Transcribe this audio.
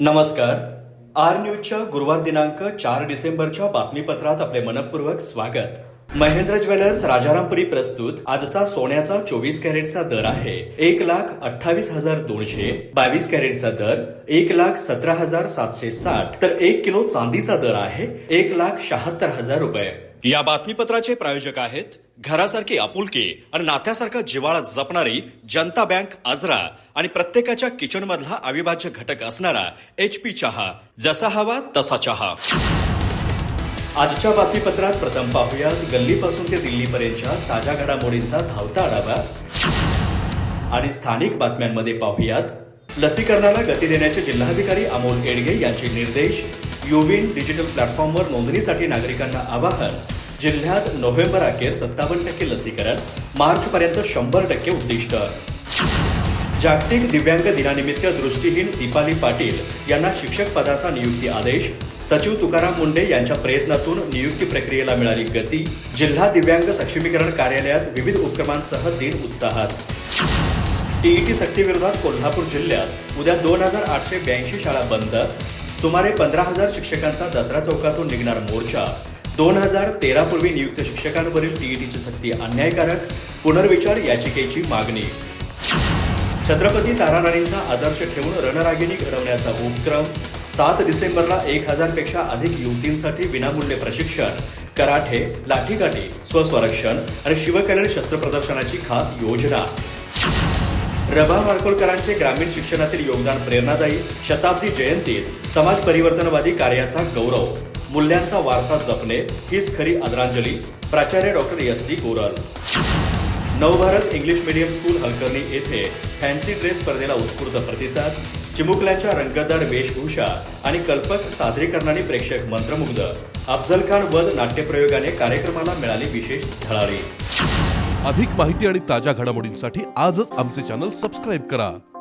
नमस्कार. आर न्यूजच्या गुरुवार दिनांक 4 डिसेंबरच्या बातमीपत्रात आपले मनपूर्वक स्वागत. महेंद्र ज्वेलर्स राजारामपुरी प्रस्तुत आजचा सोन्याचा 24 कॅरेटचा दर आहे 1,28,200, 22 कॅरेटचा दर 1,17,760, तर 1 किलो चांदीचा दर आहे 1,76,000 रुपये. या बातमीपत्राचे प्रायोजक आहेत घरासारखी आपुलकी आणि नात्यासारखा जिव्हाळा जपणारी जनता बँक आजरा आणि प्रत्येकाच्या किचन मधला अविभाज्य घटक असणारा HP चहा. जसा हवा तसा चहा. आजच्या बातमीपत्रात प्रथम पाहूयात गल्लीपासून ते दिल्लीपर्यंतच्या ताज्या घडामोडींचा धावता आढावा आणि स्थानिक बातम्यांमध्ये पाहूयात लसीकरणाला गती देण्याचे जिल्हाधिकारी अमोल येडगे यांचे निर्देश. युविन डिजिटल प्लॅटफॉर्मवर नोंदणीसाठी नागरिकांना आवाहन. जिल्ह्यात नोव्हेंबर अखेर 57% लसीकरण, मार्चपर्यंत 100% उद्दिष्ट. जागतिक दिव्यांग दिनानिमित्त दृष्टीहीन दीपाली पाटील यांना शिक्षक पदाचा नियुक्ती आदेश. सचिव तुकाराम मुंडे यांच्या प्रयत्नातून नियुक्ती प्रक्रियेला मिळाली गती. जिल्हा दिव्यांग सक्षमीकरण कार्यालयात विविध उपक्रमांसह दिन उत्साहात. टीईटी सक्तीविरोधात कोल्हापूर जिल्ह्यात उद्या 2,882 शाळा बंद. सुमारे 15,000 शिक्षकांचा दसरा चौकातून निघणार मोर्चा. 2013 पूर्वी नियुक्त शिक्षकांवरील टीईटीची सक्ती अन्यायकारक, पुनर्विचार याचिकेची मागणी. छत्रपती ताराराणींचा आदर्श ठेवून रणरागिणी घडवण्याचा उपक्रम. 7 डिसेंबरला 1,000 पेक्षा अधिक युवतींसाठी विनामूल्य प्रशिक्षण. कराटे, लाठीकाठी, स्वसंरक्षण आणि शिवकल्याण शस्त्र प्रदर्शनाची खास योजना. रभा माडकोळकरांचे ग्रामीण शिक्षणातील योगदान प्रेरणादायी. शताब्दी जयंतीत समाज परिवर्तनवादी कार्याचा गौरव. मूल्यांचा वारसा जपणे हीच खरी आदरांजली. प्राचार्य डॉक्टर SD गोरल. नवभारत इंग्लिश मीडियम स्कूल हलकर्णी येथे फॅन्सी ड्रेस स्पर्धेला उत्स्फूर्त प्रतिसाद. चिमुकल्यांच्या रंगतदार वेशभूषा आणि कल्पक सादरीकरणाने प्रेक्षक मंत्रमुग्ध. अफजल खान वध नाट्यप्रयोगाने कार्यक्रमाला मिळाली विशेष झळाळी. अधिक माहिती आणि ताज्या घडामोडींसाठी आजच आमचे चॅनल सबस्क्राईब करा.